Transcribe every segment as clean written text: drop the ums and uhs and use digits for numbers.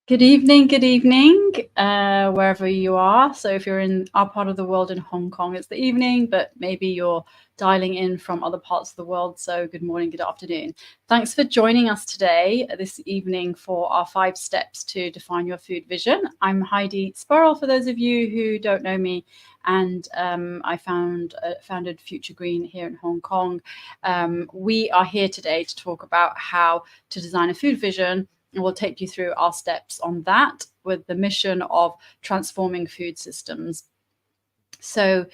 Good evening, wherever you are. So if you're in our part of the world in Hong Kong, it's the evening, but maybe you're dialing in from other parts of the world. So good morning, good afternoon. Thanks for joining us today, this evening, for our 5 steps to define your food vision. I'm Heidi Spurrell, for those of you who don't know me, and I founded Future Green here in Hong Kong. We are here today to talk about how to design a food vision, and we'll take you through our steps on that with the mission of transforming food systems. So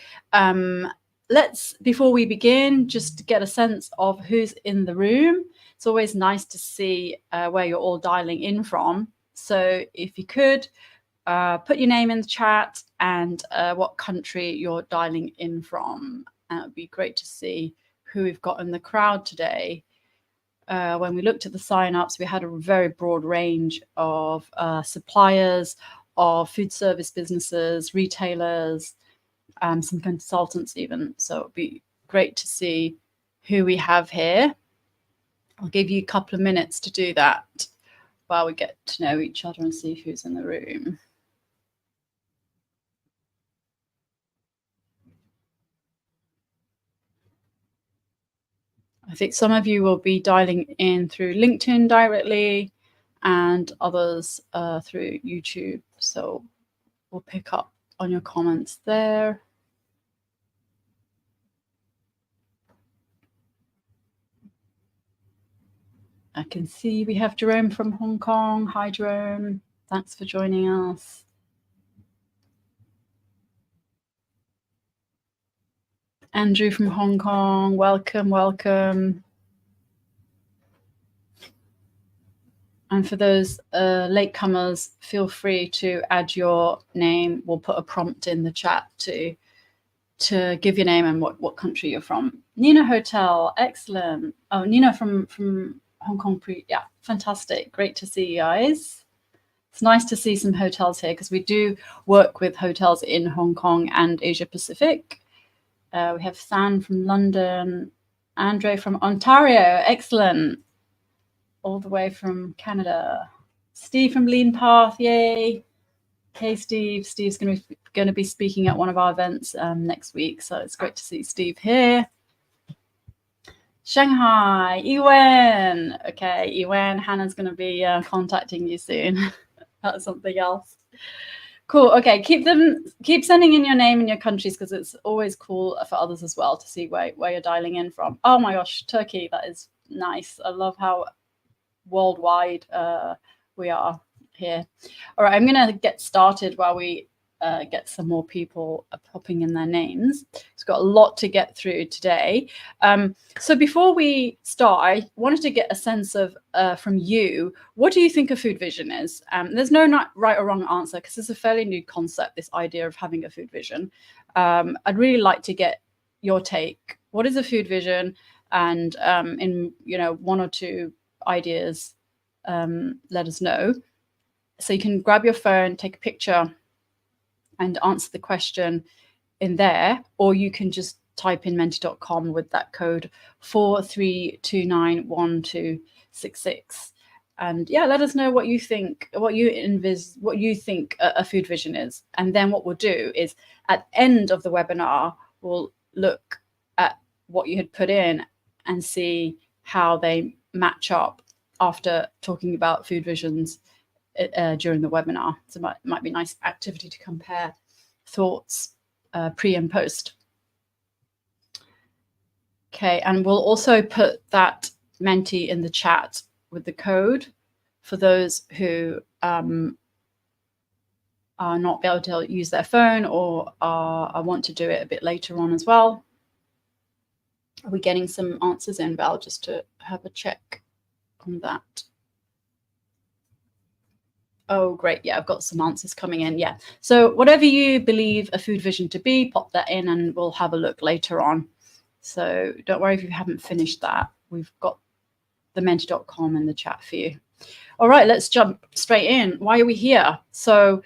before we begin, just get a sense of who's in the room. It's always nice to see where you're all dialing in from. So if you could put your name in the chat and what country you're dialing in from. And it would be great to see who we've got in the crowd today. When we looked at the sign-ups, we had a very broad range of suppliers, of food service businesses, retailers, some consultants even. So it'd be great to see who we have here. I'll give you a couple of minutes to do that while we get to know each other and see who's in the room. I think some of you will be dialing in through LinkedIn directly and others through YouTube. So we'll pick up on your comments there. I can see we have Jerome from Hong Kong. Hi, Jerome. Thanks for joining us. Andrew from Hong Kong, welcome, welcome. And for those latecomers, feel free to add your name. We'll put a prompt in the chat to give your name and what country you're from. Nina Hotel, excellent. Oh, Nina from Hong Kong. Yeah, fantastic. Great to see you guys. It's nice to see some hotels here because we do work with hotels in Hong Kong and Asia Pacific. We have San from London, Andre from Ontario, excellent. All the way from Canada. Steve from Lean Path, yay. Hey, Steve. Steve's going to be speaking at one of our events next week, so it's great to see Steve here. Shanghai, Ewen. Okay, Ewen, Hannah's going to be contacting you soon. That's something else. Cool. Okay, keep sending in your name and your countries because it's always cool for others as well to see where you're dialing in from. Oh my gosh, Turkey, that is nice. I love how worldwide we are here. All right, I'm going to get started while we get some more people popping in their names. It's got a lot to get through today. So before we start, I wanted to get a sense of from you, what do you think a food vision is? There's no right or wrong answer because it's a fairly new concept, this idea of having a food vision. I'd really like to get your take. What is a food vision? And in 1 or 2 ideas, let us know. So you can grab your phone, take a picture and answer the question in there, or you can just type in menti.com with that code 43291266. And yeah, let us know what you think, what you think a food vision is. And then what we'll do is at the end of the webinar, we'll look at what you had put in and see how they match up after talking about food visions during the webinar. So it might be a nice activity to compare thoughts pre and post. Okay, and we'll also put that Menti in the chat with the code for those who are not able to use their phone or want to do it a bit later on as well. Are we getting some answers in, Val, just to have a check on that? Oh, great. Yeah, I've got some answers coming in. Yeah. So whatever you believe a food vision to be, pop that in and we'll have a look later on. So don't worry if you haven't finished that. We've got thementi.com in the chat for you. All right, let's jump straight in. Why are we here? So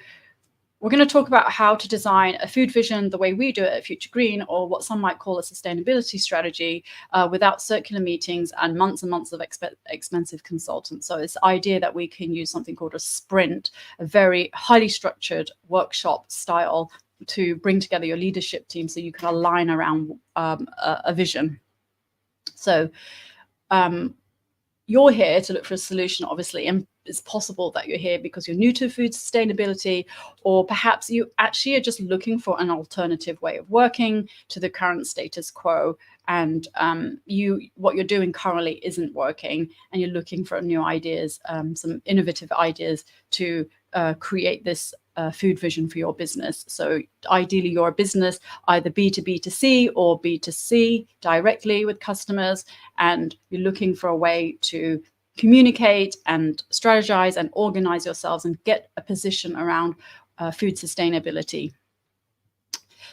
we're going to talk about how to design a food vision the way we do it at Future Green, or what some might call a sustainability strategy, without circular meetings and months of expensive consultants. So this idea that we can use something called a sprint, a very highly structured workshop style, to bring together your leadership team so you can align around a vision. So you're here to look for a solution, obviously, and it's possible that you're here because you're new to food sustainability, or perhaps you actually are just looking for an alternative way of working to the current status quo, and what you're doing currently isn't working, and you're looking for new ideas, some innovative ideas to create this food vision for your business. So ideally, you're a business either B2B to C or B2C directly with customers, and you're looking for a way to communicate and strategize and organize yourselves and get a position around food sustainability.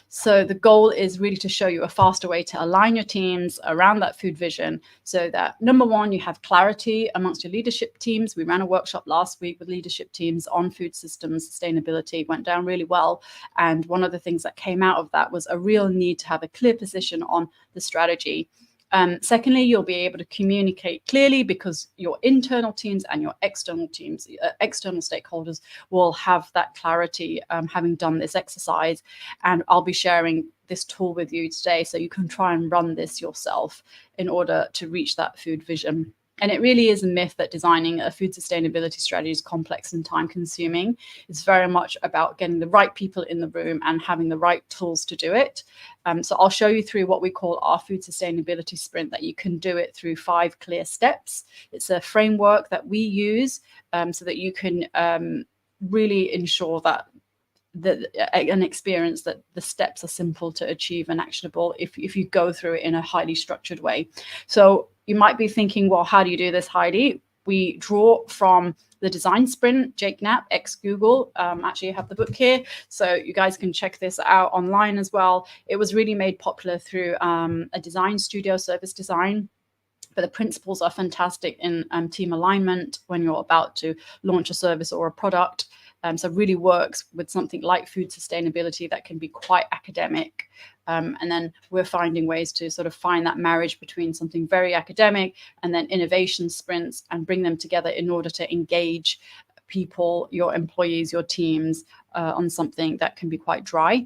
So the goal is really to show you a faster way to align your teams around that food vision, so that, number one, you have clarity amongst your leadership teams. We ran a workshop last week with leadership teams on food systems sustainability. It went down really well. And one of the things that came out of that was a real need to have a clear position on the strategy. Secondly, you'll be able to communicate clearly because your internal teams and your external teams, external stakeholders, will have that clarity, having done this exercise. And I'll be sharing this tool with you today so you can try and run this yourself in order to reach that food vision. And it really is a myth that designing a food sustainability strategy is complex and time consuming. It's very much about getting the right people in the room and having the right tools to do it. So I'll show you through what we call our food sustainability sprint, that you can do it through 5 clear steps. It's a framework that we use so that you can really ensure that an experience that the steps are simple to achieve and actionable if you go through it in a highly structured way. So you might be thinking, well, how do you do this, Heidi? We draw from the design sprint, Jake Knapp, ex-Google. Actually, I have the book here, so you guys can check this out online as well. It was really made popular through a design studio, Service Design. But the principles are fantastic in team alignment when you're about to launch a service or a product. So it really works with something like food sustainability that can be quite academic. And then we're finding ways to sort of find that marriage between something very academic and then innovation sprints, and bring them together in order to engage people, your employees, your teams, on something that can be quite dry.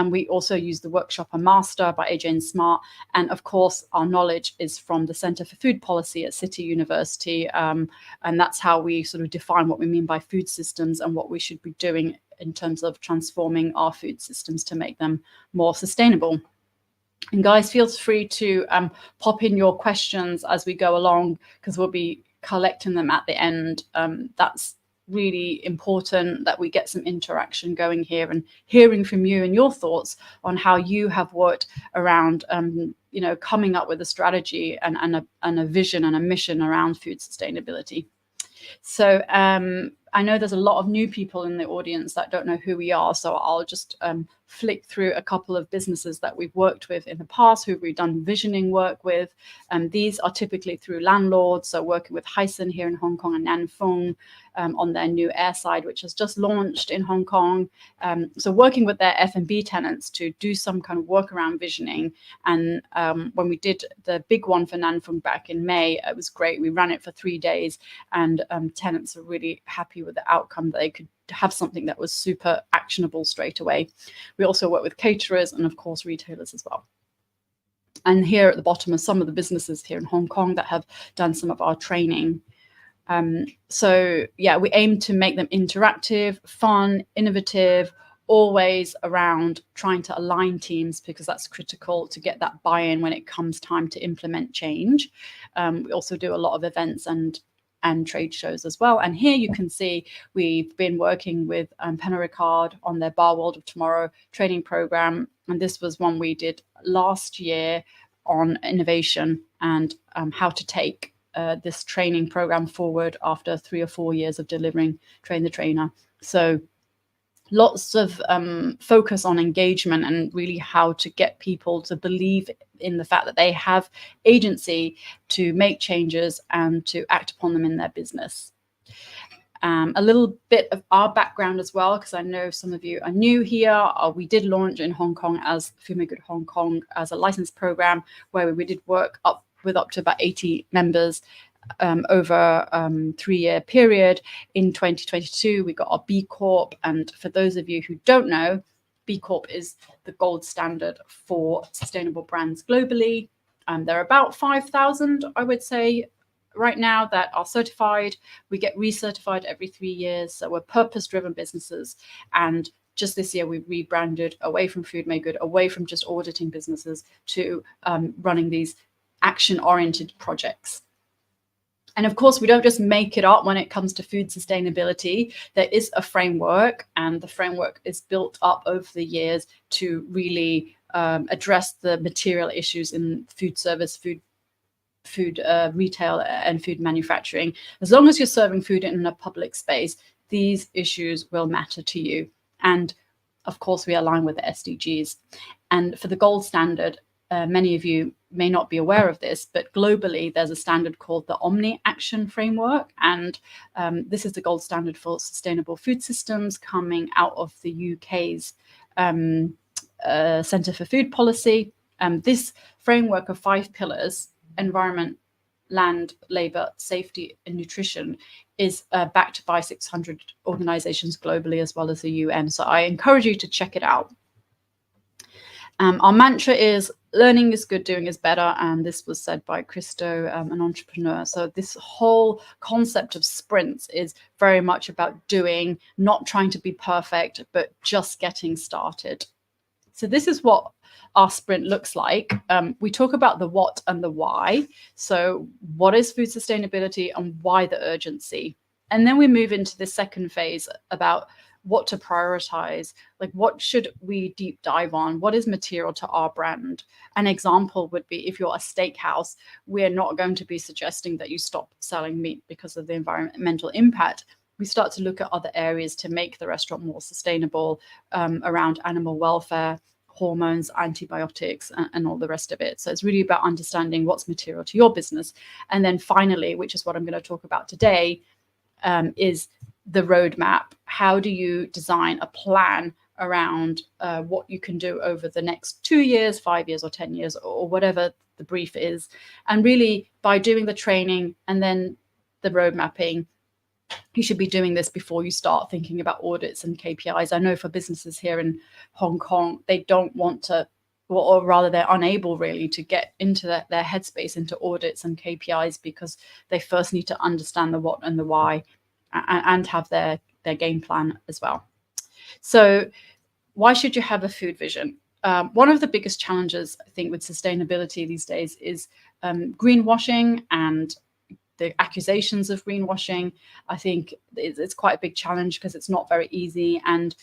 We also use the workshop A Master by AJ Smart. And of course, our knowledge is from the Center for Food Policy at City University. And that's how we sort of define what we mean by food systems and what we should be doing in terms of transforming our food systems to make them more sustainable. And guys, feel free to pop in your questions as we go along, because we'll be collecting them at the end. That's really important, that we get some interaction going here and hearing from you and your thoughts on how you have worked around coming up with a strategy and a vision and a mission around food sustainability. So I know there's a lot of new people in the audience that don't know who we are, so I'll just flick through a couple of businesses that we've worked with in the past, who we've done visioning work with. These are typically through landlords, so working with Hysan here in Hong Kong and Nanfeng on their new airside, which has just launched in Hong Kong. So working with their F&B tenants to do some kind of work around visioning. And when we did the big one for Nanfeng back in May, it was great. We ran it for 3 days, and tenants are really happy with the outcome. They could have something that was super actionable straight away. We also work with caterers and of course retailers as well. And here at the bottom are some of the businesses here in Hong Kong that have done some of our training. So yeah, we aim to make them interactive, fun, innovative, always around trying to align teams, because that's critical to get that buy-in when it comes time to implement change. We also do a lot of events and trade shows as well. And here you can see we've been working with Pernod Ricard on their Bar World of Tomorrow training program. And this was one we did last year on innovation and how to take this training program forward after 3 or 4 years of delivering Train the Trainer. So lots of focus on engagement and really how to get people to believe in the fact that they have agency to make changes and to act upon them in their business. A little bit of our background as well, because I know some of you are new here. We did launch in Hong Kong as Food Made Good Hong Kong as a licensed program where we did work up to about 80 members over a 3-year period. In 2022, we got our B Corp. And for those of you who don't know, B Corp is the gold standard for sustainable brands globally. There are about 5,000, I would say, right now that are certified. We get recertified every 3 years. So we're purpose-driven businesses. And just this year, we've rebranded away from Food Made Good, away from just auditing businesses to running these action-oriented projects. And of course, we don't just make it up when it comes to food sustainability. There is a framework, and the framework is built up over the years to really address the material issues in food service, food retail, and food manufacturing. As long as you're serving food in a public space, these issues will matter to you. And of course, we align with the SDGs. And for the gold standard, many of you may not be aware of this, but globally, there's a standard called the Omni Action Framework. And this is the gold standard for sustainable food systems coming out of the UK's Centre for Food Policy. This framework of 5 pillars, environment, land, labor, safety, and nutrition, is backed by 600 organizations globally, as well as the UN. So I encourage you to check it out. Our mantra is learning is good, doing is better. And this was said by Christo, an entrepreneur. So this whole concept of sprints is very much about doing, not trying to be perfect, but just getting started. So this is what our sprint looks like. We talk about the what and the why. So what is food sustainability and why the urgency? And then we move into the second phase about what to prioritize, like what should we deep dive on, what is material to our brand. An example would be if you're a steakhouse, we're not going to be suggesting that you stop selling meat because of the environmental impact. We start to look at other areas to make the restaurant more sustainable around animal welfare, hormones, antibiotics, and all the rest of it. So it's really about understanding what's material to your business. And then finally, which is what I'm going to talk about today, is the roadmap. How do you design a plan around what you can do over the next 2 years, 5 years, or 10 years, or whatever the brief is? And really, by doing the training and then the road mapping, you should be doing this before you start thinking about audits and KPIs. I know for businesses here in Hong Kong, they don't want to, or rather they're unable really to get into their headspace into audits and KPIs, because they first need to understand the what and the why and have their game plan as well. So why should you have a food vision? One of the biggest challenges, I think, with sustainability these days is greenwashing and the accusations of greenwashing. I think it's quite a big challenge because it's not very easy. And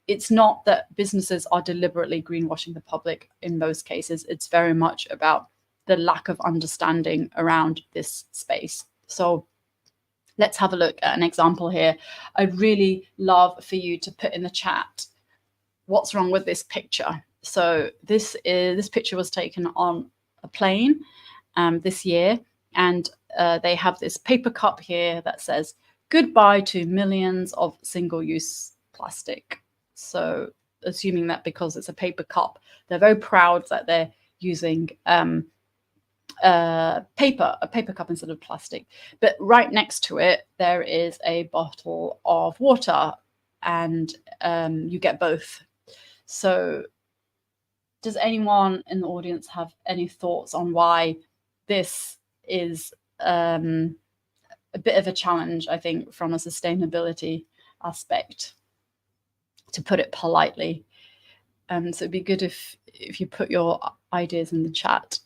it's not that businesses are deliberately greenwashing the public in most cases. It's very much about the lack of understanding around this space. So let's have a look at an example here. I'd really love for you to put in the chat what's wrong with this picture. So this picture was taken on a plane this year, and they have this paper cup here that says goodbye to millions of single-use plastic. So assuming that because it's a paper cup, they're very proud that they're using a paper cup instead of plastic. But right next to it, there is a bottle of water, and you get both. So does anyone in the audience have any thoughts on why this is a bit of a challenge, I think, from a sustainability aspect, to put it politely? So it'd be good if you put your ideas in the chat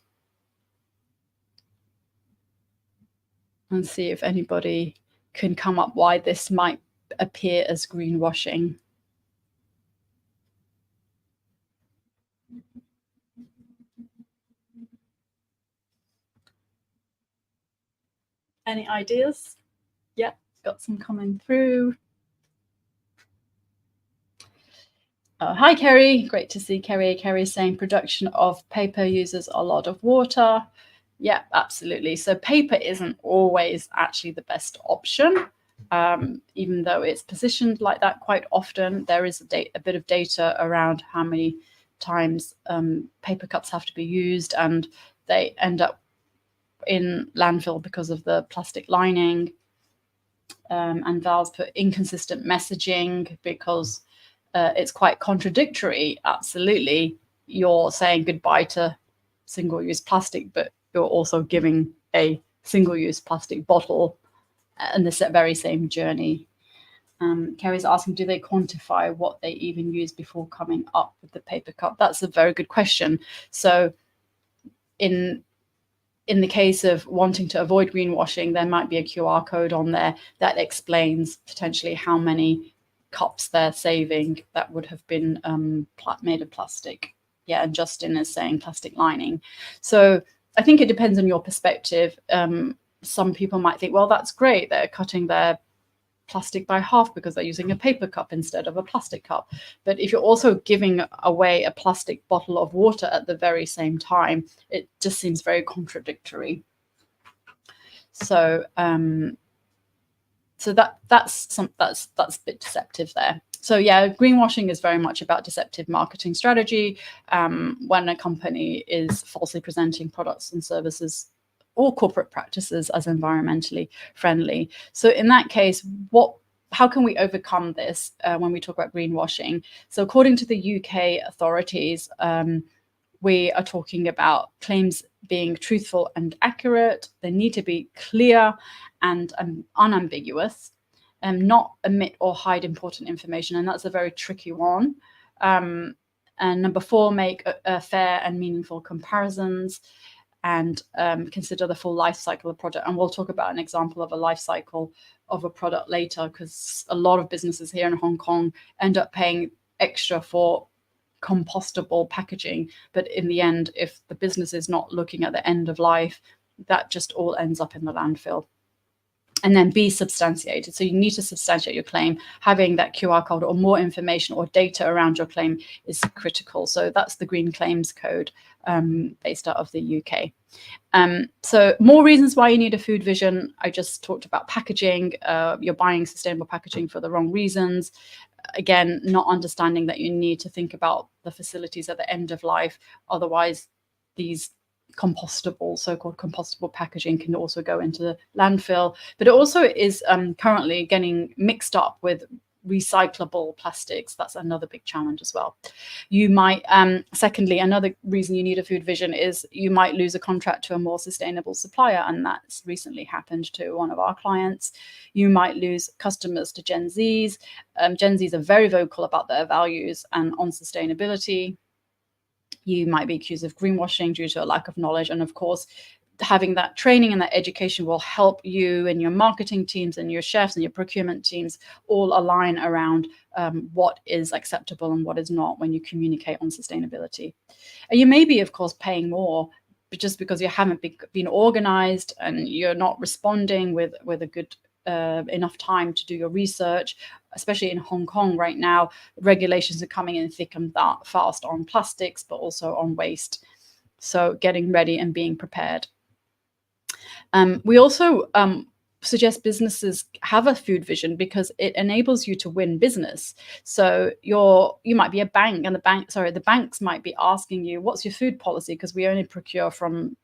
and see if anybody can come up why this might appear as greenwashing. Any ideas? Yeah, got some coming through. Hi, Kerry. Great to see Kerry. Kerry's saying production of paper uses a lot of water. Yeah, absolutely. So paper isn't always actually the best option, even though it's positioned like that quite often. There is a bit of data around how many times paper cups have to be used, and they end up in landfill because of the plastic lining. And Val's put inconsistent messaging because it's quite contradictory. Absolutely, you're saying goodbye to single-use plastic, but you're also giving a single-use plastic bottle in the very same journey. Kerry's asking, do they quantify what they even use before coming up with the paper cup? That's a very good question. So in the case of wanting to avoid greenwashing, there might be a QR code on there that explains potentially how many cups they're saving that would have been made of plastic. Yeah, and Justin is saying plastic lining. So I think it depends on your perspective. Some people might think, well, that's great. They're cutting their plastic by half because they're using a paper cup instead of a plastic cup. But if you're also giving away a plastic bottle of water at the very same time, it just seems very contradictory. So that's a bit deceptive there. So yeah, greenwashing is very much about deceptive marketing strategy when a company is falsely presenting products and services or corporate practices as environmentally friendly. So in that case, how can we overcome this when we talk about greenwashing? So according to the UK authorities, we are talking about claims being truthful and accurate. They need to be clear and unambiguous, not omit or hide important information. And that's a very tricky one. And number 4, make fair and meaningful comparisons, and consider the full life cycle of the product. And we'll talk about an example of a life cycle of a product later, because a lot of businesses here in Hong Kong end up paying extra for compostable packaging. But in the end, if the business is not looking at the end of life, that just all ends up in the landfill. And then be substantiated. So you need to substantiate your claim. Having that QR code or more information or data around your claim is critical. So that's the Green Claims Code based out of the UK. So more reasons why you need a food vision. I just talked about packaging. You're buying sustainable packaging for the wrong reasons. Again, not understanding that you need to think about the facilities at the end of life. Otherwise, these so-called compostable packaging can also go into the landfill. But it also is currently getting mixed up with recyclable plastics. That's another big challenge as well. You might, secondly, another reason you need a food vision is you might lose a contract to a more sustainable supplier, and that's recently happened to one of our clients. You might lose customers to Gen Zs. Gen Zs are very vocal about their values and on sustainability. You might be accused of greenwashing due to a lack of knowledge. And of course, having that training and that education will help you and your marketing teams and your chefs and your procurement teams all align around what is acceptable and what is not when you communicate on sustainability. And you may be, of course, paying more just because you haven't been organized and you're not responding with a good enough time to do your research. Especially in Hong Kong right now, regulations are coming in thick and fast on plastics, but also on waste. So getting ready and being prepared. We also suggest businesses have a food vision because it enables you to win business. So you might be a bank, and the banks might be asking you, what's your food policy? Because we only procure from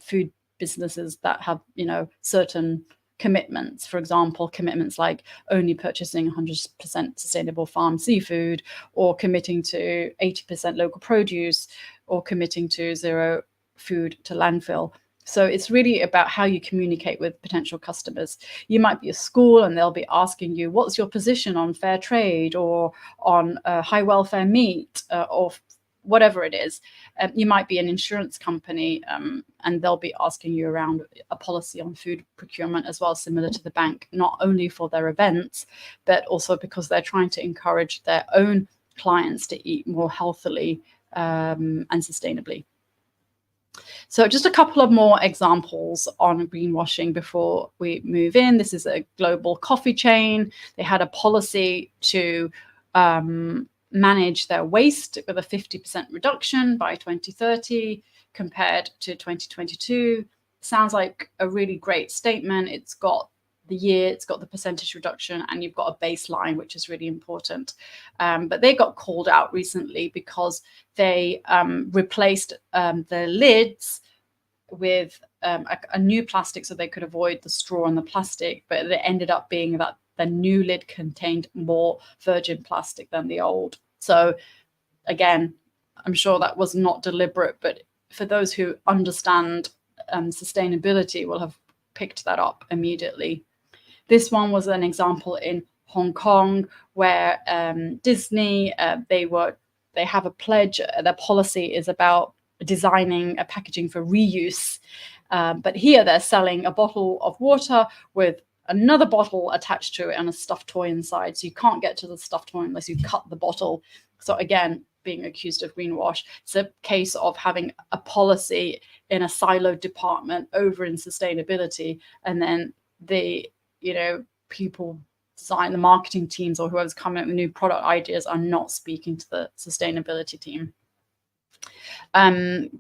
food businesses that have, certain commitments. For example, commitments like only purchasing 100% sustainable farm seafood, or committing to 80% local produce, or committing to zero food to landfill. So it's really about how you communicate with potential customers. You might be a school and they'll be asking you, what's your position on fair trade or on high welfare meat or whatever it is. You might be an insurance company and they'll be asking you around a policy on food procurement as well, similar to the bank, not only for their events, but also because they're trying to encourage their own clients to eat more healthily and sustainably. So just a couple of more examples on greenwashing before we move in. This is a global coffee chain. They had a policy to manage their waste with a 50% reduction by 2030 compared to 2022. Sounds like a really great statement. It's got the year, it's got the percentage reduction, and you've got a baseline, which is really important. But they got called out recently because they replaced the lids with a new plastic so they could avoid the straw and the plastic, but it ended up being that the new lid contained more virgin plastic than the old. So again, I'm sure that was not deliberate, but for those who understand sustainability will have picked that up immediately. This one was an example in Hong Kong where Disney, they have a pledge. Their policy is about designing a packaging for reuse. But here they're selling a bottle of water with another bottle attached to it and a stuffed toy inside. So you can't get to the stuffed toy unless you cut the bottle. So again, being accused of greenwash. It's a case of having a policy in a siloed department over in sustainability, and then the people design, the marketing teams or whoever's coming up with new product ideas are not speaking to the sustainability team.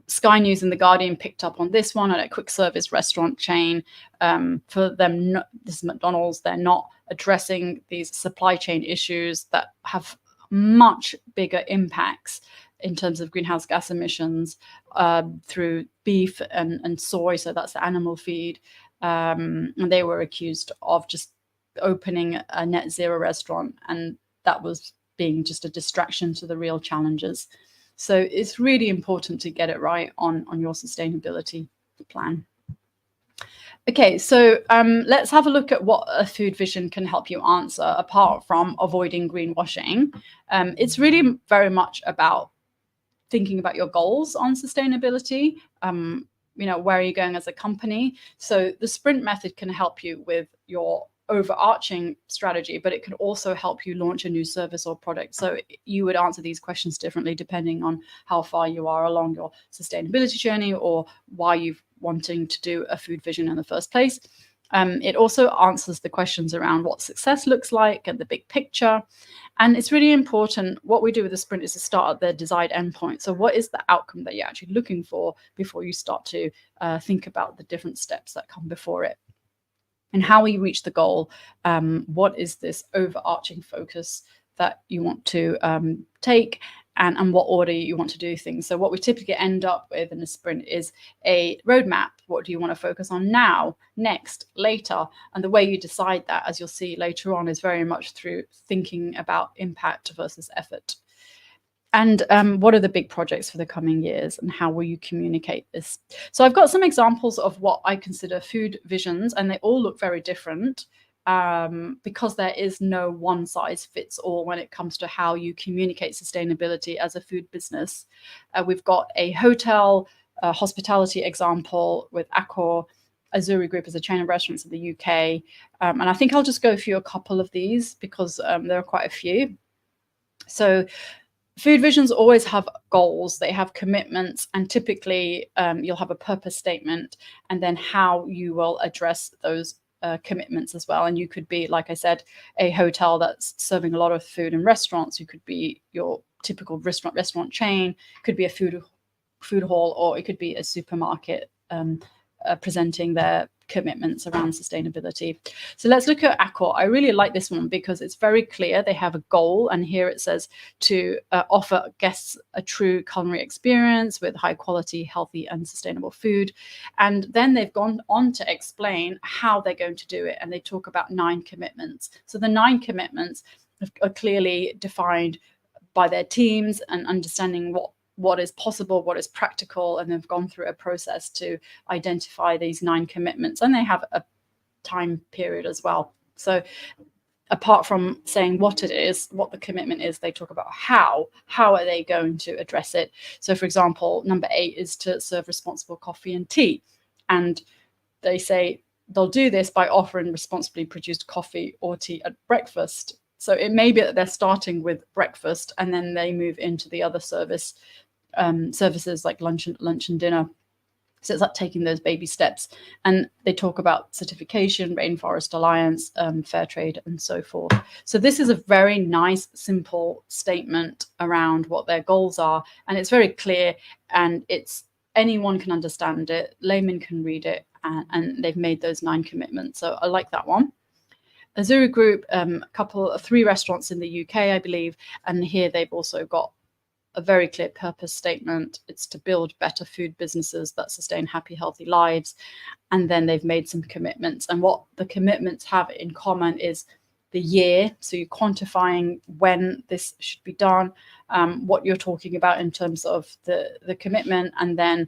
Sky News and The Guardian picked up on this one at a quick service restaurant chain. For them, this is McDonald's, they're not addressing these supply chain issues that have much bigger impacts in terms of greenhouse gas emissions through beef and soy. So that's the animal feed. And they were accused of just opening a net zero restaurant, and that was being just a distraction to the real challenges. So it's really important to get it right on your sustainability plan. Okay, so let's have a look at what a food vision can help you answer apart from avoiding greenwashing. It's really very much about thinking about your goals on sustainability. Where are you going as a company? So the sprint method can help you with your overarching strategy, but it can also help you launch a new service or product. So you would answer these questions differently depending on how far you are along your sustainability journey or why you're wanting to do a food vision in the first place. It also answers the questions around what success looks like and the big picture. And it's really important. What we do with the sprint is to start at the desired endpoint. So what is the outcome that you're actually looking for before you start to think about the different steps that come before it? And how we reach the goal, what is this overarching focus that you want to take, and what order you want to do things. So what we typically end up with in a sprint is a roadmap. What do you want to focus on now, next, later? And the way you decide that, as you'll see later on, is very much through thinking about impact versus effort. And what are the big projects for the coming years, and how will you communicate this? So I've got some examples of what I consider food visions, and they all look very different because there is no one size fits all when it comes to how you communicate sustainability as a food business. We've got a hotel hospitality example with Accor. Azuri Group is a chain of restaurants in the UK. And I think I'll just go through a couple of these because there are quite a few. So food visions always have goals, they have commitments, and typically you'll have a purpose statement and then how you will address those commitments as well. And you could be, like I said, a hotel that's serving a lot of food and restaurants. You could be your typical restaurant chain, could be a food hall, or it could be a supermarket presenting their commitments around sustainability. So let's look at Accor. I really like this one because it's very clear. They have a goal, and here it says to offer guests a true culinary experience with high quality, healthy and sustainable food. And then they've gone on to explain how they're going to do it, and they talk about 9 commitments. So the 9 commitments are clearly defined by their teams and understanding what is possible, what is practical, and they've gone through a process to identify these 9 commitments, and they have a time period as well. So apart from saying what it is, what the commitment is, they talk about how are they going to address it. So for example, number 8 is to serve responsible coffee and tea. And they say they'll do this by offering responsibly produced coffee or tea at breakfast. So it may be that they're starting with breakfast and then they move into the other services like lunch and dinner. So it's like taking those baby steps. And they talk about certification, Rainforest Alliance, fair trade, and so forth. So this is a very nice, simple statement around what their goals are. And it's very clear, and it's anyone can understand it, laymen can read it, and they've made those 9 commitments. So I like that one. Azuri Group, three restaurants in the UK, I believe, and here they've also got a very clear purpose statement. It's to build better food businesses that sustain happy, healthy lives. And then they've made some commitments. And what the commitments have in common is the year. So you're quantifying when this should be done, what you're talking about in terms of the commitment, and then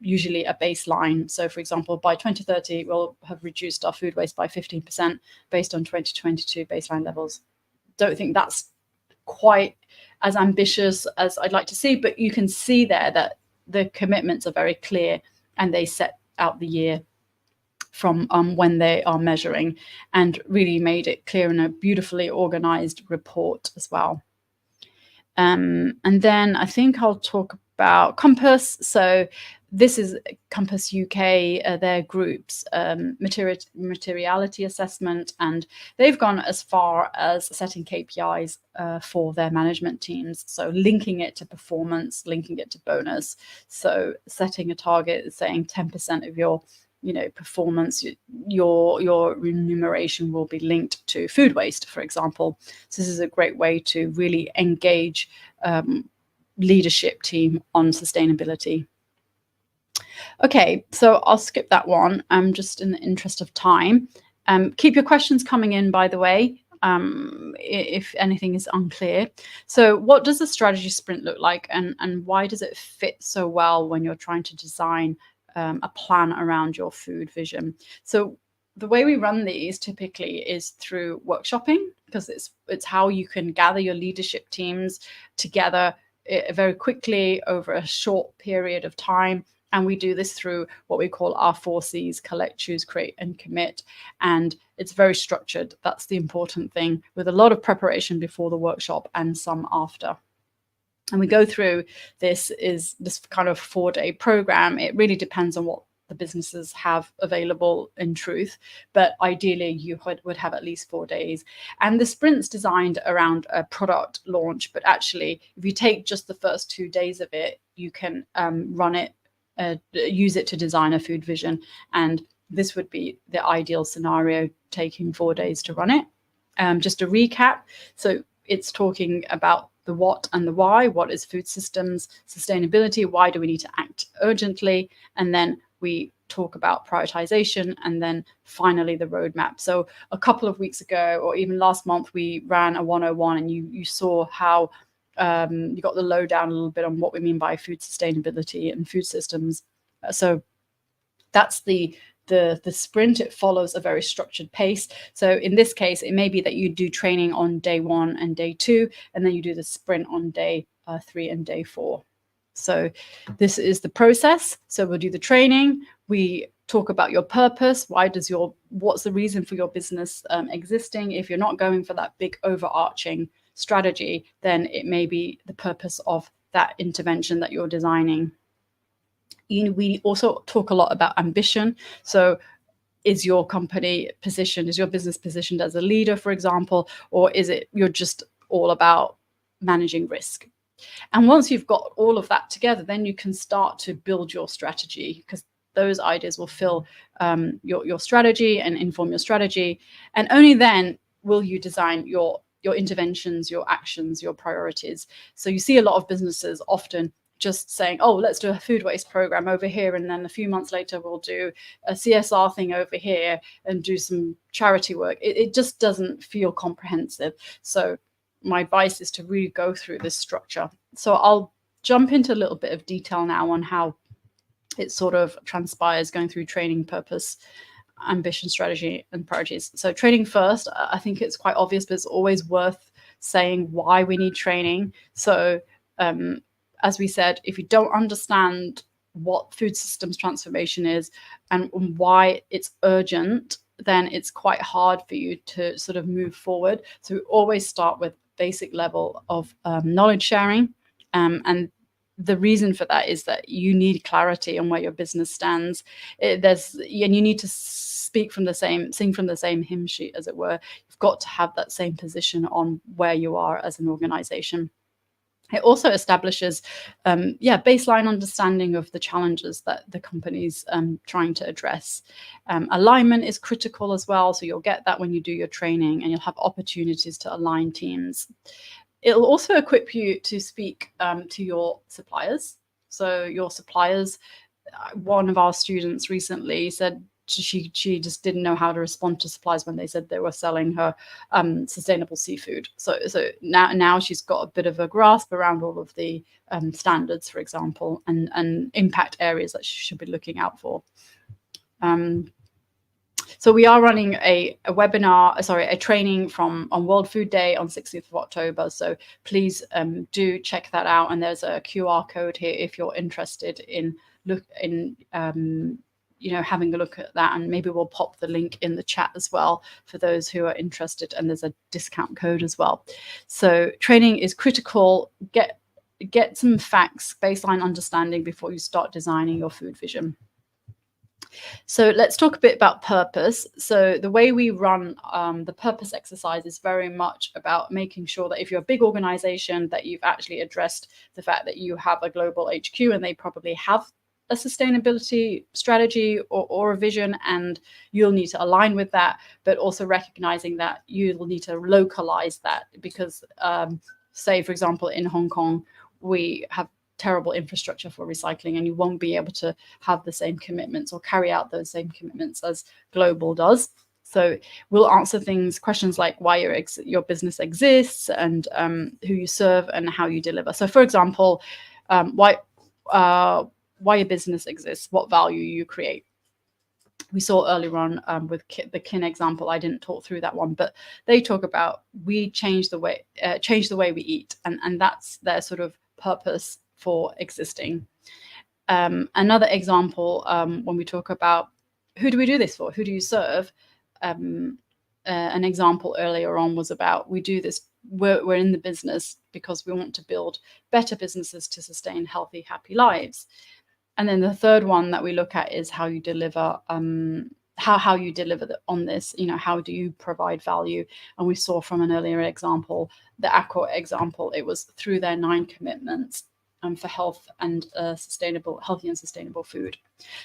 usually a baseline. So, for example, by 2030, we'll have reduced our food waste by 15% based on 2022 baseline levels. Don't think that's quite as ambitious as I'd like to see, but you can see there that the commitments are very clear, and they set out the year from when they are measuring, and really made it clear in a beautifully organized report as well. And then I think I'll talk about Compass. So this is Compass UK, their group's materiality assessment, and they've gone as far as setting KPIs for their management teams. So linking it to performance, linking it to bonus. So setting a target, saying 10% of your performance, your remuneration will be linked to food waste, for example. So this is a great way to really engage leadership team on sustainability. Okay, so I'll skip that one, just in the interest of time. Keep your questions coming in, by the way, if anything is unclear. So what does a strategy sprint look like, and why does it fit so well when you're trying to design a plan around your food vision? So the way we run these typically is through workshopping, because it's how you can gather your leadership teams together very quickly over a short period of time. And we do this through what we call our 4 C's: collect, choose, create, and commit. And it's very structured. That's the important thing, with a lot of preparation before the workshop and some after. And we go through this kind of 4-day program. It really depends on what the businesses have available in truth, but ideally you would have at least 4 days. And the sprint's designed around a product launch, but actually if you take just the first 2 days of it, you can run it, use it to design a food vision. And this would be the ideal scenario, taking 4 days to run it. Just a recap. So it's talking about the what and the why. What is food systems sustainability? Why do we need to act urgently? And then we talk about prioritization, and then finally the roadmap. So a couple of weeks ago, or even last month, we ran a 101, and you saw how you got the lowdown a little bit on what we mean by food sustainability and food systems. So that's the sprint. It follows a very structured pace. So in this case, it may be that you do training on day 1 and day 2, and then you do the sprint on day 3 and day 4. So this is the process. So we'll do the training. We talk about your purpose. What's the reason for your business existing? If you're not going for that big overarching strategy, then it may be the purpose of that intervention that you're designing. We also talk a lot about ambition. So is your business positioned as a leader, for example, or is it you're just all about managing risk? And once you've got all of that together, then you can start to build your strategy, because those ideas will fill your strategy and inform your strategy. And only then will you design your interventions, your actions, your priorities. So you see a lot of businesses often just saying, oh, let's do a food waste program over here, and then a few months later we'll do a CSR thing over here and do some charity work. It just doesn't feel comprehensive. So my advice is to really go through this structure. So I'll jump into a little bit of detail now on how it sort of transpires going through training, purpose, ambition, strategy, and priorities. So training first, I think it's quite obvious, but it's always worth saying why we need training. So as we said, if you don't understand what food systems transformation is and why it's urgent, then it's quite hard for you to sort of move forward. So we always start with basic level of knowledge sharing. And the reason for that is that you need clarity on where your business stands. And you need to sing from the same hymn sheet, as it were. You've got to have that same position on where you are as an organization. It also establishes, baseline understanding of the challenges that the company's trying to address. Alignment is critical as well, so you'll get that when you do your training, and you'll have opportunities to align teams. It'll also equip you to speak to your suppliers. So your suppliers, one of our students recently said she just didn't know how to respond to suppliers when they said they were selling her sustainable seafood. So now she's got a bit of a grasp around all of the standards, for example, and impact areas that she should be looking out for. So we are running a training on World Food Day on 16th of October. So please do check that out. And there's a QR code here if you're interested in having a look at that. And maybe we'll pop the link in the chat as well for those who are interested. And there's a discount code as well. So training is critical. Get some facts, baseline understanding before you start designing your food vision. So let's talk a bit about purpose. So the way we run the purpose exercise is very much about making sure that if you're a big organization, that you've actually addressed the fact that you have a global HQ and they probably have a sustainability strategy or a vision, and you'll need to align with that, but also recognizing that you will need to localize that because, say, for example, in Hong Kong, we have terrible infrastructure for recycling, and you won't be able to have the same commitments or carry out those same commitments as global does. So we'll answer questions like why your business exists, and who you serve and how you deliver. So, for example, why your business exists, what value you create. We saw earlier on with the Kin example. I didn't talk through that one, but they talk about we change the way we eat, and that's their sort of purpose for existing. Another example, when we talk about who do we do this for, who do you serve, an example earlier on was about we do this, we're in the business because we want to build better businesses to sustain healthy, happy lives. And then the third one that we look at is how you deliver, how you deliver on this. How do you provide value? And we saw from an earlier example, the Accor example, it was through their 9 commitments for healthy and sustainable food.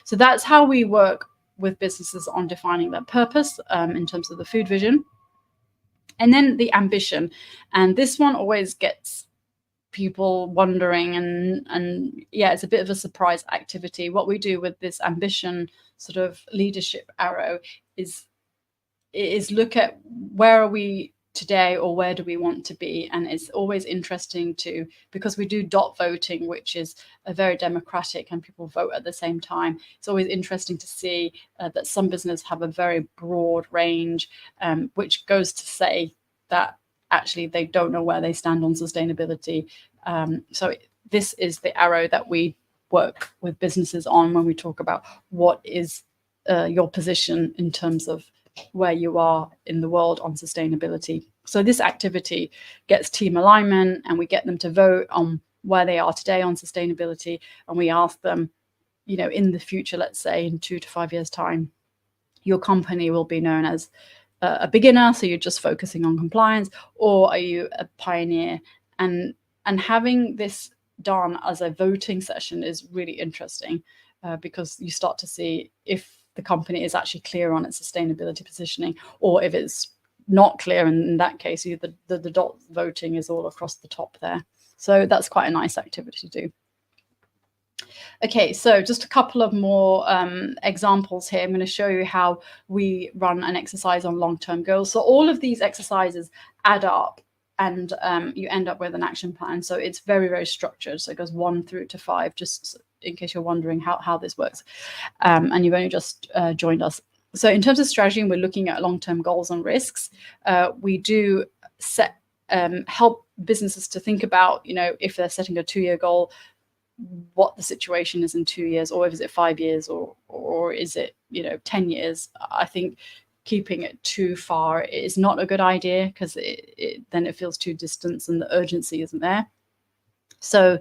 So that's how we work with businesses on defining their purpose in terms of the food vision. And then the ambition. And this one always gets people wondering, and it's a bit of a surprise activity. What we do with this ambition sort of leadership arrow is look at where are we today, or where do we want to be. And it's always interesting because we do dot voting, which is a very democratic, and people vote at the same time. It's always interesting to see that some businesses have a very broad range, which goes to say that actually they don't know where they stand on sustainability. So this is the arrow that we work with businesses on when we talk about what is your position in terms of where you are in the world on sustainability. So this activity gets team alignment, and we get them to vote on where they are today on sustainability. And we ask them, in the future, let's say in 2 to 5 years time, your company will be known as a beginner, so you're just focusing on compliance, or are you a pioneer? And having this done as a voting session is really interesting because you start to see if the company is actually clear on its sustainability positioning, or if it's not clear, and in that case, the dot voting is all across the top there. So that's quite a nice activity to do. Okay, so just a couple of more examples here. I'm going to show you how we run an exercise on long-term goals. So all of these exercises add up, and you end up with an action plan. So it's very, very structured. So it goes 1 through to 5, just in case you're wondering how this works. And you've only just joined us. So in terms of strategy, we're looking at long-term goals and risks. We do help businesses to think about, if they're setting a 2-year goal, what the situation is in 2 years, or is it 5 years, or is it 10 years. I think keeping it too far is not a good idea, because then it feels too distant and the urgency isn't there. So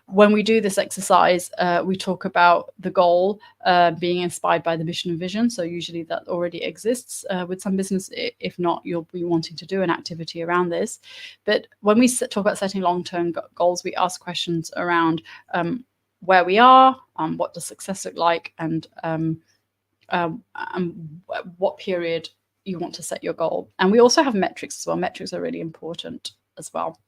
when we do this exercise, we talk about the goal being inspired by the mission and vision. So usually that already exists with some business. If not, you'll be wanting to do an activity around this. But when we talk about setting long-term goals, we ask questions around where we are, what does success look like, and what period you want to set your goal. And we also have metrics as well. Metrics are really important as well.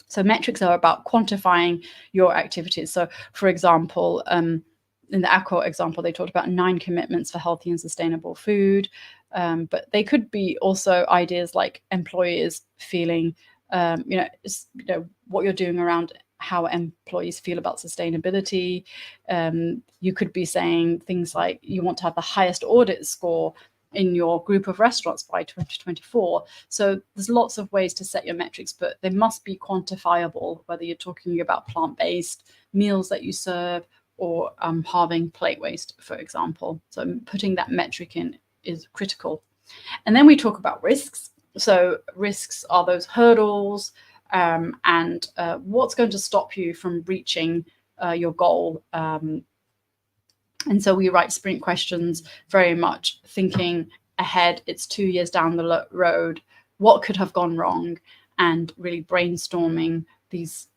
So metrics are about quantifying your activities. So for example, in the Accor example, they talked about 9 commitments for healthy and sustainable food. But they could be also ideas like employers feeling, what you're doing around how employees feel about sustainability. You could be saying things like you want to have the highest audit score in your group of restaurants by 2024. So there's lots of ways to set your metrics, but they must be quantifiable, whether you're talking about plant-based meals that you serve or halving plate waste, for example. So putting that metric in is critical. And then we talk about risks. So risks are those hurdles and what's going to stop you from reaching your goal. And so we write sprint questions very much thinking ahead. It's 2 years down the road. What could have gone wrong? And really brainstorming these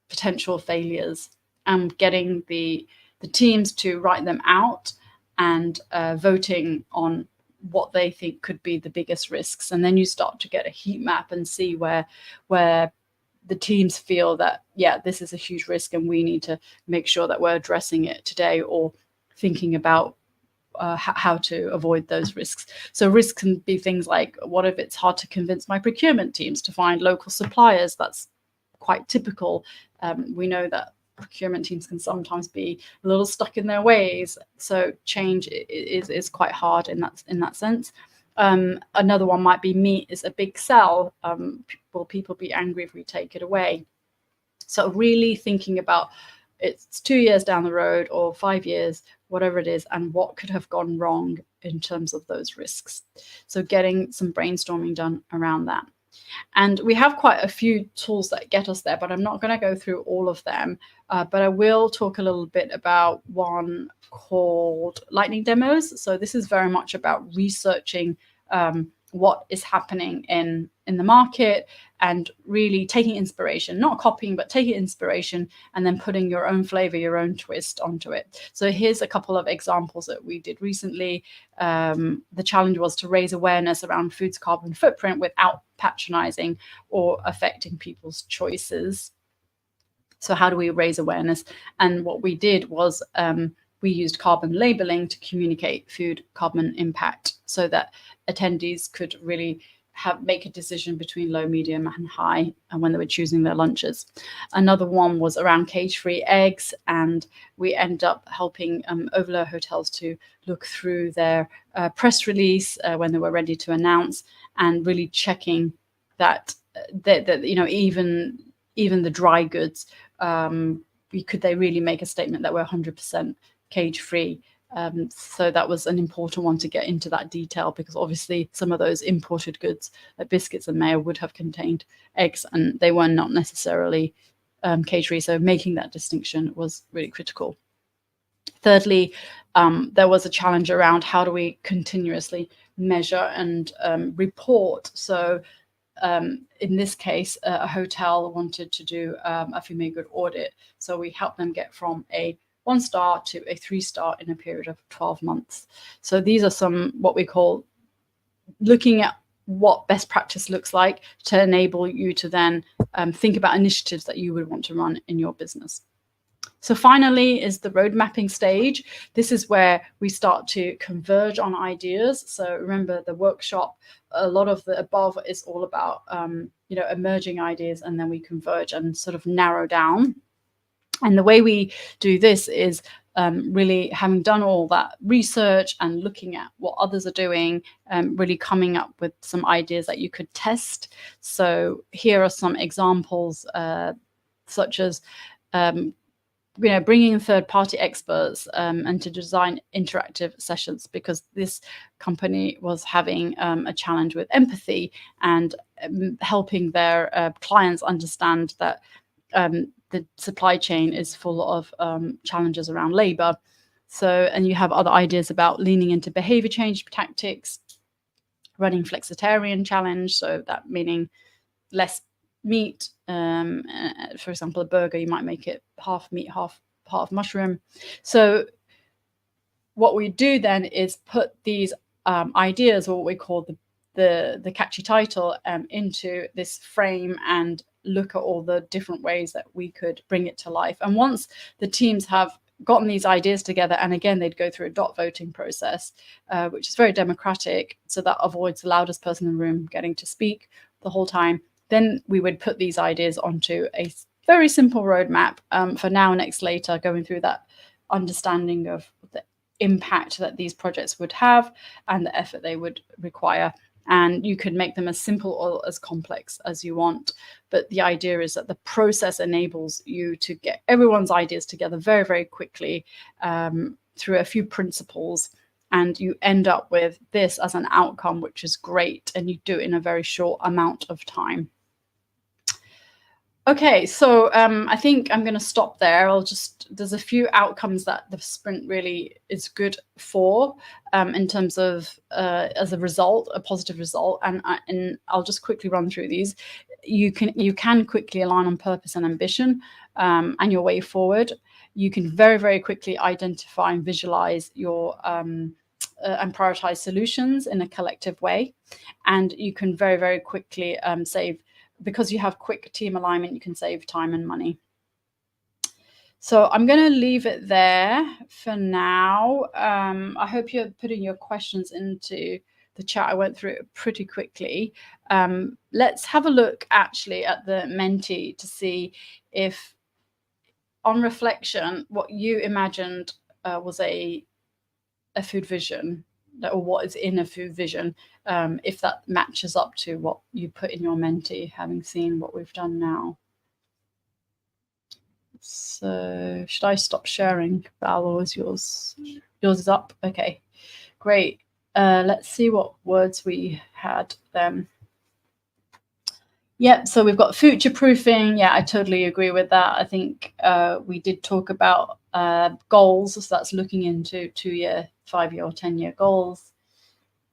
potential failures and getting the teams to write them out and voting on what they think could be the biggest risks. And then you start to get a heat map and see where the teams feel that, yeah, this is a huge risk and we need to make sure that we're addressing it today or thinking about how to avoid those risks. So risks can be things like, what if it's hard to convince my procurement teams to find local suppliers? That's quite typical. We know that procurement teams can sometimes be a little stuck in their ways. So change is quite hard in that sense. Another one might be meat is a big sell. Will people be angry if we take it away? So really thinking about it's 2 years down the road or 5 years, whatever it is, and what could have gone wrong in terms of those risks. So getting some brainstorming done around that. And we have quite a few tools that get us there, but I'm not going to go through all of them. But I will talk a little bit about one called lightning demos. So this is very much about researching what is happening in the market and really taking inspiration, not copying, but taking inspiration and then putting your own flavor, your own twist onto it. So here's a couple of examples that we did recently. The challenge was to raise awareness around food's carbon footprint without patronizing or affecting people's choices. So how do we raise awareness? And what we did was we used carbon labeling to communicate food carbon impact so that attendees could really make a decision between low, medium, and high and when they were choosing their lunches. Another one was around cage-free eggs, and we ended up helping Overlook hotels to look through their press release when they were ready to announce and really checking that even the dry goods, could they really make a statement that we're 100% cage-free? So that was an important one to get into that detail, because obviously some of those imported goods like biscuits and mayo would have contained eggs and they were not necessarily cage-free. So making that distinction was really critical. Thirdly, there was a challenge around how do we continuously measure and report. So in this case, a hotel wanted to do a Fumé Good audit. So we helped them get from a 1-star to a 3-star in a period of 12 months. So these are some what we call looking at what best practice looks like to enable you to then think about initiatives that you would want to run in your business. So finally is the road mapping stage. This is where we start to converge on ideas. So remember the workshop, a lot of the above is all about emerging ideas, and then we converge and sort of narrow down. And the way we do this is really having done all that research and looking at what others are doing, really coming up with some ideas that you could test. So here are some examples, such as bringing in third-party experts and to design interactive sessions, because this company was having a challenge with empathy and helping their clients understand that the supply chain is full of challenges around labor. So, and you have other ideas about leaning into behavior change tactics, running flexitarian challenge. So that meaning less meat. For example, a burger, you might make it half meat, half mushroom. So what we do then is put these ideas, or what we call the catchy title, into this frame and look at all the different ways that we could bring it to life. And once the teams have gotten these ideas together, and again, they'd go through a dot voting process, which is very democratic, so that avoids the loudest person in the room getting to speak the whole time. Then we would put these ideas onto a very simple roadmap for now, next, later, going through that understanding of the impact that these projects would have and the effort they would require. And you could make them as simple or as complex as you want. But the idea is that the process enables you to get everyone's ideas together very, very quickly through a few principles. And you end up with this as an outcome, which is great. And you do it in a very short amount of time. Okay, so I think I'm going to stop there. There's a few outcomes that the sprint really is good for in terms of as a result, a positive result. And I'll just quickly run through these. You can quickly align on purpose and ambition and your way forward. You can very, very quickly identify and visualize your and prioritize solutions in a collective way. And you can very, very quickly save. Because you have quick team alignment, you can save time and money. So I'm going to leave it there for now. I hope you're putting your questions into the chat. I went through it pretty quickly. Let's have a look actually at the Menti to see if, on reflection, what you imagined was a food vision, or what is in a food vision, if that matches up to what you put in your Menti, having seen what we've done now. So should I stop sharing, Val, or is yours is up? Okay, great. Let's see what words we had then. Yep, so we've got future proofing. Yeah, I totally agree with that. I think we did talk about goals, so that's looking into 2-year, 5-year, or 10-year goals.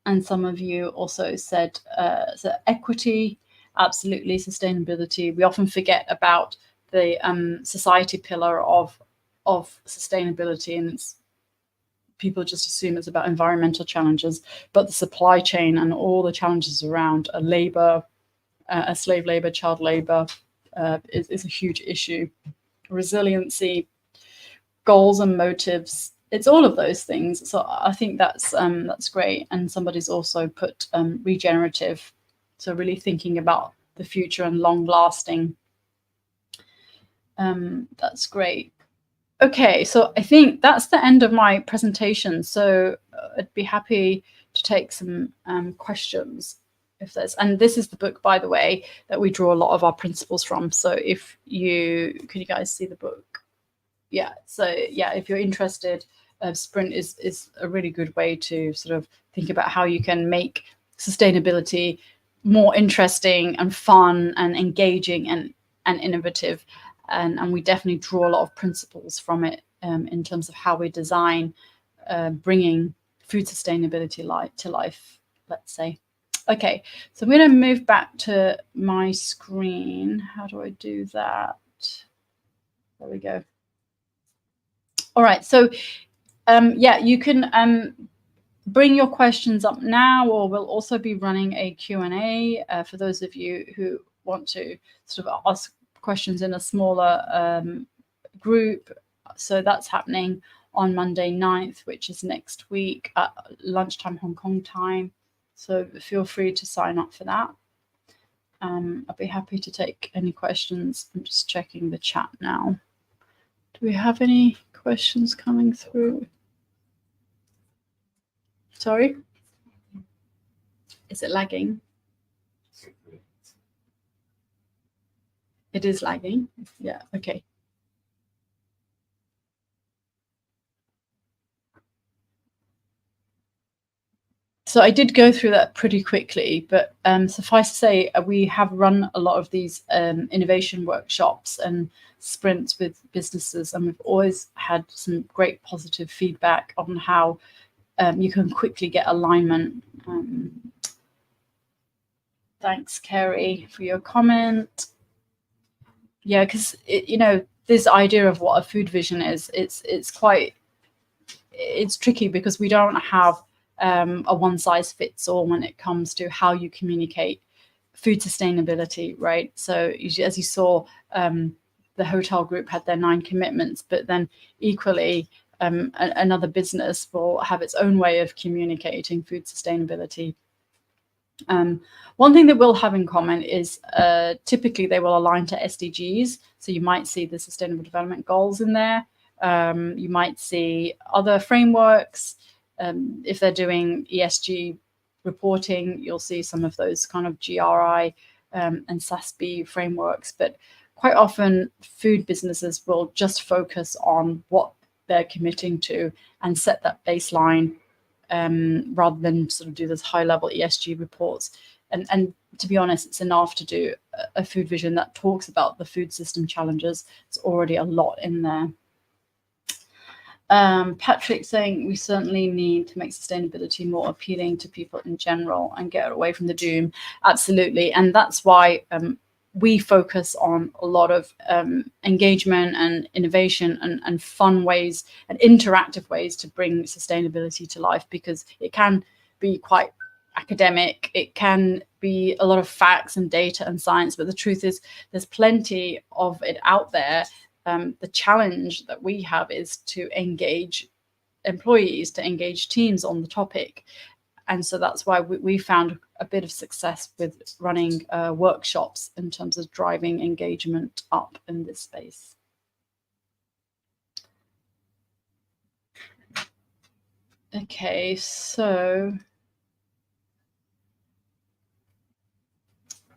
And some of you also said so equity, absolutely, sustainability. We often forget about the society pillar of sustainability, and people just assume it's about environmental challenges, but the supply chain and all the challenges around labor, slave labor, child labor is a huge issue. Resiliency, goals and motives, it's all of those things. So I think that's great. And somebody's also put regenerative, so really thinking about the future and long lasting. That's great. Okay, so I think that's the end of my presentation. So I'd be happy to take some questions if there's, and this is the book, by the way, that we draw a lot of our principles from. So if you, can you guys see the book? Yeah, so yeah, if you're interested, Sprint is a really good way to sort of think about how you can make sustainability more interesting and fun and engaging and innovative. And we definitely draw a lot of principles from it in terms of how we design bringing food sustainability to life, let's say. Okay, so I'm going to move back to my screen. How do I do that? There we go. All right, so yeah, you can bring your questions up now, or we'll also be running a Q&A for those of you who want to sort of ask questions in a smaller group. So that's happening on Monday 9th, which is next week at lunchtime Hong Kong time. So feel free to sign up for that. I'll be happy to take any questions. I'm just checking the chat now. Do we have any questions coming through? Sorry? Is it lagging? It is lagging. Yeah, okay. So I did go through that pretty quickly, but suffice to say, we have run a lot of these innovation workshops and sprints with businesses, and we've always had some great positive feedback on how you can quickly get alignment. Thanks, Kerry, for your comment. Yeah, because this idea of what a food vision is, it's tricky because we don't have a one size fits all when it comes to how you communicate food sustainability, right? So as you saw, the hotel group had their 9 commitments, but then equally another business will have its own way of communicating food sustainability. One thing that we'll have in common is typically they will align to SDGs. So you might see the Sustainable Development Goals in there. You might see other frameworks. If they're doing ESG reporting, you'll see some of those kind of GRI and SASB frameworks. But quite often, food businesses will just focus on what they're committing to and set that baseline rather than sort of do this high-level ESG reports. And to be honest, it's enough to do a food vision that talks about the food system challenges. It's already a lot in there. Patrick saying we certainly need to make sustainability more appealing to people in general and get away from the doom. Absolutely. And that's why we focus on a lot of engagement and innovation and fun ways and interactive ways to bring sustainability to life, because it can be quite academic. It can be a lot of facts and data and science, but the truth is there's plenty of it out there. The challenge that we have is to engage employees, to engage teams on the topic. And so that's why we found a bit of success with running workshops in terms of driving engagement up in this space. Okay, so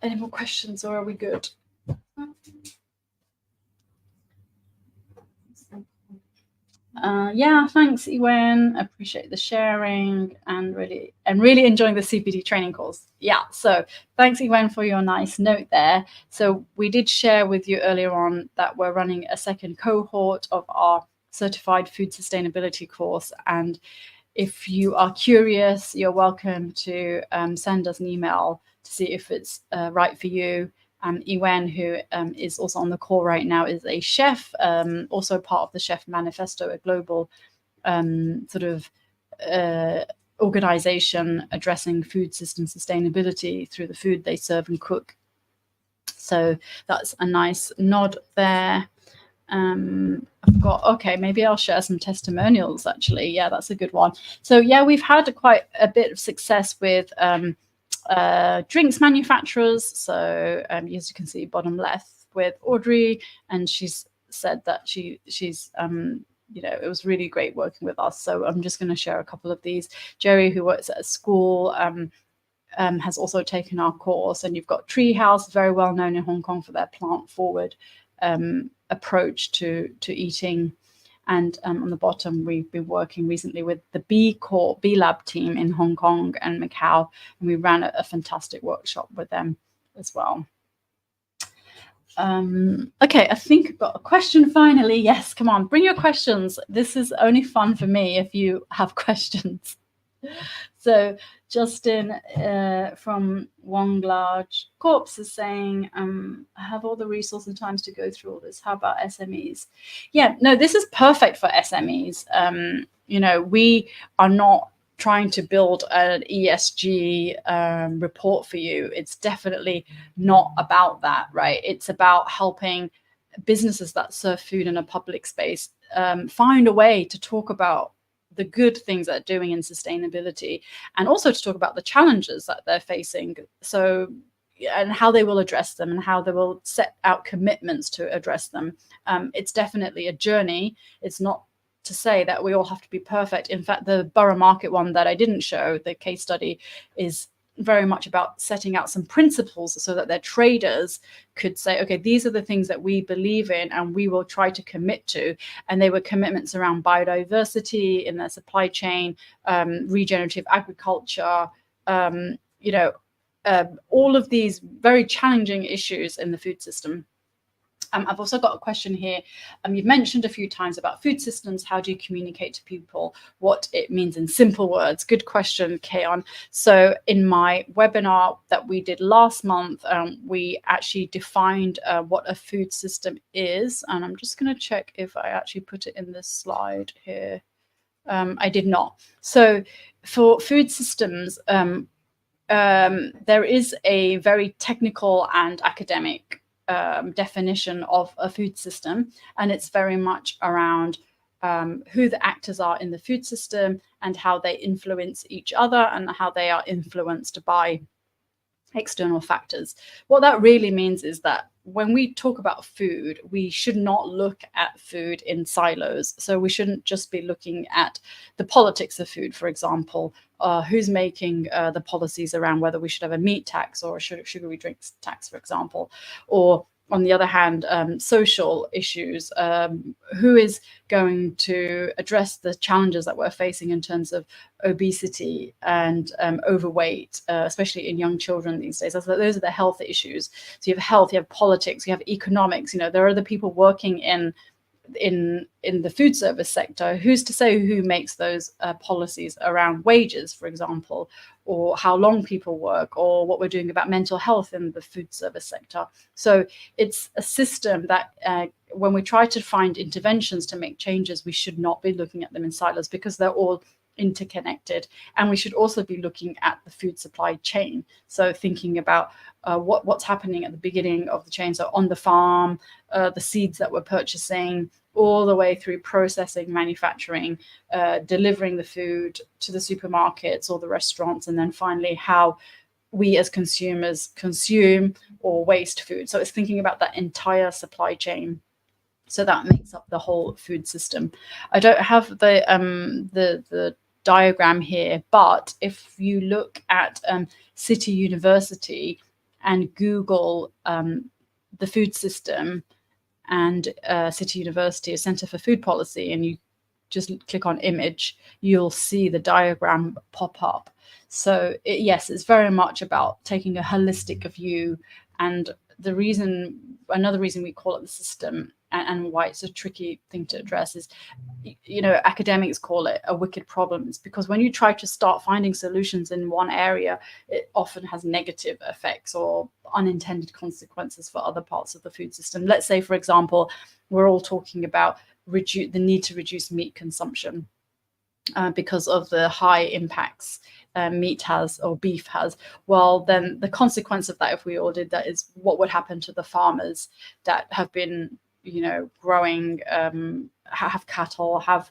any more questions or are we good? Yeah, thanks, Ewan. I appreciate the sharing and really enjoying the CPD training course. Yeah, so thanks, Ewan, for your nice note there. So we did share with you earlier on that we're running a second cohort of our certified food sustainability course. And if you are curious, you're welcome to send us an email to see if it's right for you. Ewan, who is also on the call right now, is a chef, also part of the Chef Manifesto, a global sort of organization addressing food system sustainability through the food they serve and cook. So that's a nice nod there. I've got, okay, maybe I'll share some testimonials actually. Yeah, that's a good one. So yeah, we've had quite a bit of success with drinks manufacturers. So as you can see bottom left with Audrey, and she's said that she's it was really great working with us. So I'm just going to share a couple of these. Jerry, who works at a school, has also taken our course, and you've got Treehouse, very well known in Hong Kong for their plant forward approach to eating. And on the bottom, we've been working recently with the B Lab team in Hong Kong and Macau, and we ran a fantastic workshop with them as well. Okay, I think I've got a question finally. Yes, come on, bring your questions. This is only fun for me if you have questions. So Justin from Wonglarge Corps is saying, I have all the resources and times to go through all this. How about SMEs? Yeah, no, this is perfect for SMEs. We are not trying to build an ESG report for you. It's definitely not about that, right? It's about helping businesses that serve food in a public space find a way to talk about the good things that they're doing in sustainability, and also to talk about the challenges that they're facing. So, and how they will address them and how they will set out commitments to address them. It's definitely a journey. It's not to say that we all have to be perfect. In fact, the Borough Market one that I didn't show, the case study, is very much about setting out some principles so that their traders could say, okay, these are the things that we believe in and we will try to commit to. And they were commitments around biodiversity in their supply chain, regenerative agriculture, all of these very challenging issues in the food system. I've also got a question here. You've mentioned a few times about food systems. How do you communicate to people what it means in simple words? Good question, Kaon. So in my webinar that we did last month, we actually defined what a food system is. And I'm just going to check if I actually put it in this slide here. I did not. So for food systems, there is a very technical and academic definition of a food system, and it's very much around who the actors are in the food system and how they influence each other and how they are influenced by external factors. What that really means is that when we talk about food, we should not look at food in silos. So we shouldn't just be looking at the politics of food, for example, who's making the policies around whether we should have a meat tax or a sugary drinks tax, for example, or on the other hand, social issues, who is going to address the challenges that we're facing in terms of obesity and overweight, especially in young children these days. Those are the health issues. So you have health, you have politics, you have economics. There are the people working in the food service sector. Who's to say who makes those policies around wages, for example, or how long people work, or what we're doing about mental health in the food service sector? So it's a system that when we try to find interventions to make changes, we should not be looking at them in silos because they're all interconnected. And we should also be looking at the food supply chain. So thinking about what's happening at the beginning of the chain. So on the farm, the seeds that we're purchasing, all the way through processing, manufacturing, delivering the food to the supermarkets or the restaurants, and then finally how we as consumers consume or waste food. So it's thinking about that entire supply chain. So that makes up the whole food system. I don't have the diagram here, but if you look at City University and Google the food system and City University, a Center for Food Policy, and you just click on image, you'll see the diagram pop up. So yes, it's very much about taking a holistic view. And another reason we call it the system and why it's a tricky thing to address is, academics call it a wicked problem. It's because when you try to start finding solutions in one area, it often has negative effects or unintended consequences for other parts of the food system. Let's say, for example, we're all talking about the need to reduce meat consumption because of the high impacts meat has or beef has. Well, then the consequence of that, if we all did that, is what would happen to the farmers that have been growing, have cattle, have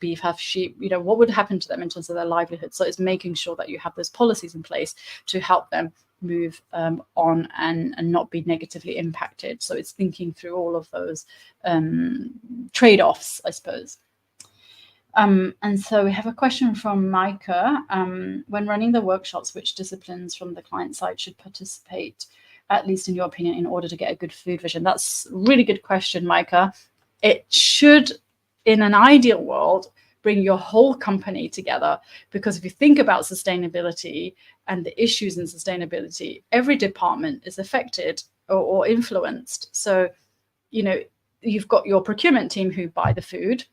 beef, have sheep. What would happen to them in terms of their livelihood? So it's making sure that you have those policies in place to help them move on and not be negatively impacted. So it's thinking through all of those trade-offs, I suppose. And so we have a question from Micah. When running the workshops, which disciplines from the client side should participate, at least in your opinion, in order to get a good food vision? That's a really good question, Micah. It should, in an ideal world, bring your whole company together, because if you think about sustainability and the issues in sustainability, every department is affected or influenced. So, you've got your procurement team who buy the food,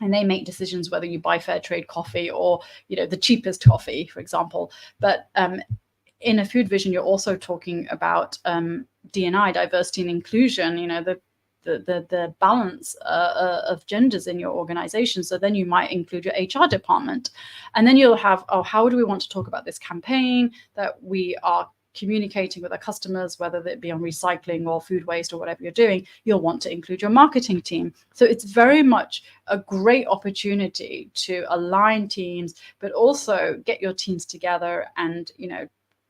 and they make decisions whether you buy fair trade coffee or, the cheapest coffee, for example. But in a food vision, you're also talking about D&I, diversity and inclusion, the balance of genders in your organization. So then you might include your HR department. And then you'll have, how do we want to talk about this campaign that we are communicating with our customers, whether it be on recycling or food waste or whatever you're doing? You'll want to include your marketing team. So it's very much a great opportunity to align teams, but also get your teams together and,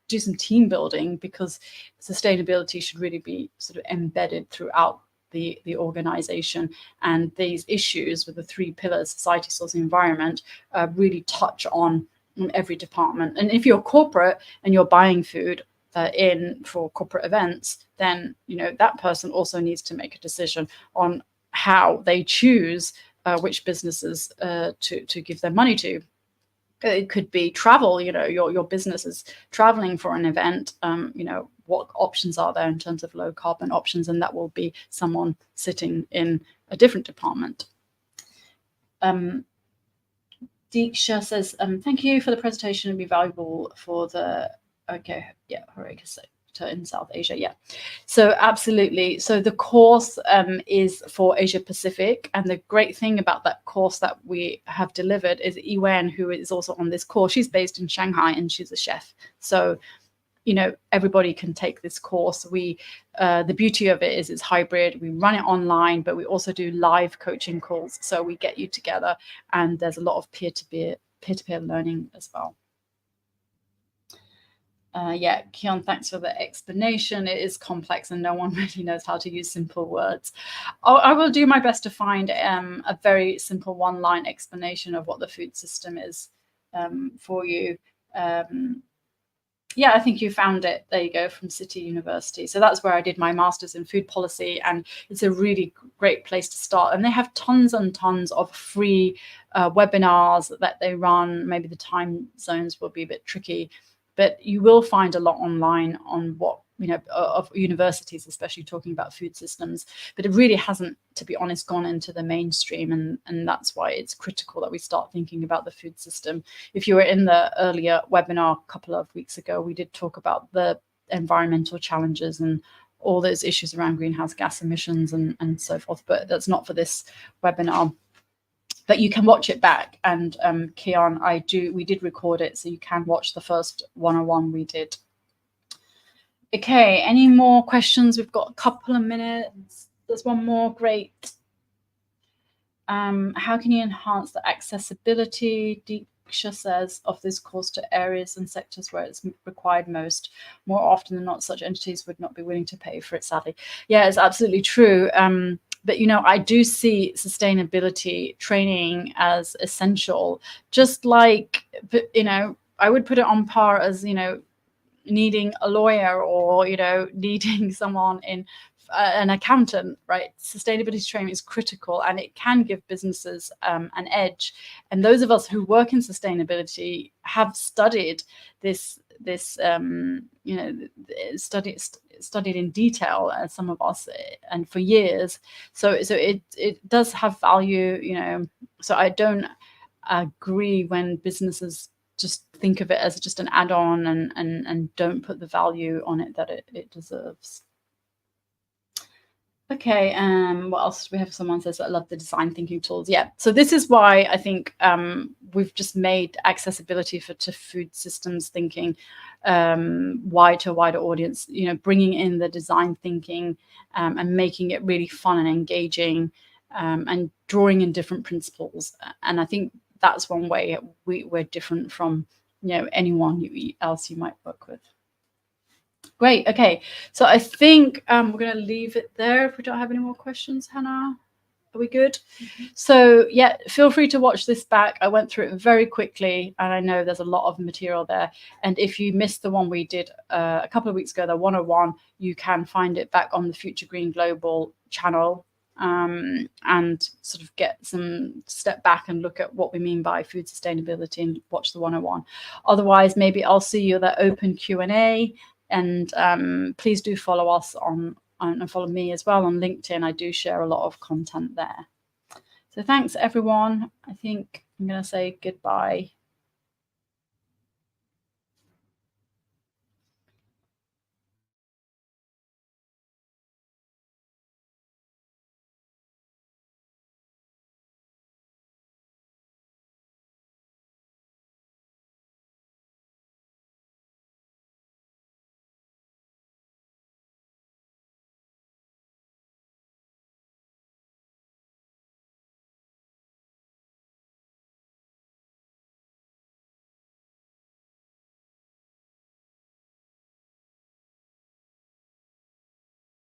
do some team building, because sustainability should really be sort of embedded throughout the organization. And these issues with the three pillars, society, social, environment, really touch on in every department. And if you're corporate and you're buying food in for corporate events, then that person also needs to make a decision on how they choose which businesses to give their money to. It could be travel. Your business is traveling for an event. What options are there in terms of low carbon options, and that will be someone sitting in a different department. Deeksha says, thank you for the presentation. It'd be valuable for the in South Asia. Yeah, so absolutely. So the course is for Asia Pacific, and the great thing about that course that we have delivered is Iwen, who is also on this course. She's based in Shanghai and she's a chef. So everybody can take this course. We the beauty of it is it's hybrid. We run it online, but we also do live coaching calls. So we get you together, and there's a lot of peer-to-peer learning as well. Kian, thanks for the explanation. It is complex and no one really knows how to use simple words. I will do my best to find a very simple one-line explanation of what the food system is for you. I think you found it. There you go, from City University. So that's where I did my master's in food policy, and it's a really great place to start. And they have tons and tons of free webinars that they run. Maybe the time zones will be a bit tricky, but you will find a lot online on what, of universities, especially talking about food systems. But it really hasn't, to be honest, gone into the mainstream. And that's why it's critical that we start thinking about the food system. If you were in the earlier webinar a couple of weeks ago, we did talk about the environmental challenges and all those issues around greenhouse gas emissions and so forth. But that's not for this webinar. But you can watch it back, and Kian, we did record it, so you can watch the first 101 we did. Okay, any more questions? We've got a couple of minutes. There's one more. Great. How can you enhance the accessibility, Deeksha says, of this course to areas and sectors where it's required most? More often than not, such entities would not be willing to pay for it, sadly. Yeah, it's absolutely true. But, I do see sustainability training as essential, just like, I would put it on par as, needing a lawyer or, needing someone in an accountant, right? Sustainability training is critical, and it can give businesses an edge. And those of us who work in sustainability have studied this studied in detail, some of us, and for years. So it does have value, so I don't agree when businesses just think of it as just an add-on and don't put the value on it that it deserves. Okay, what else do we have? Someone says, I love the design thinking tools. Yeah, so this is why I think we've just made accessibility to food systems thinking wide to a wider audience, bringing in the design thinking and making it really fun and engaging, and drawing in different principles. And I think that's one way we're different from anyone else you might work with. Great. Okay, so I think we're going to leave it there if we don't have any more questions. Hannah, are we good? Mm-hmm. So yeah, feel free to watch this back. I went through it very quickly, and I know there's a lot of material there. And if you missed the one we did a couple of weeks ago, the 101, you can find it back on the Future Green Global channel, and sort of get some step back and look at what we mean by food sustainability and watch the 101. Otherwise, maybe I'll see you at that open Q&A. And please do follow us and follow me as well on LinkedIn. I do share a lot of content there. So thanks, everyone. I think I'm going to say goodbye.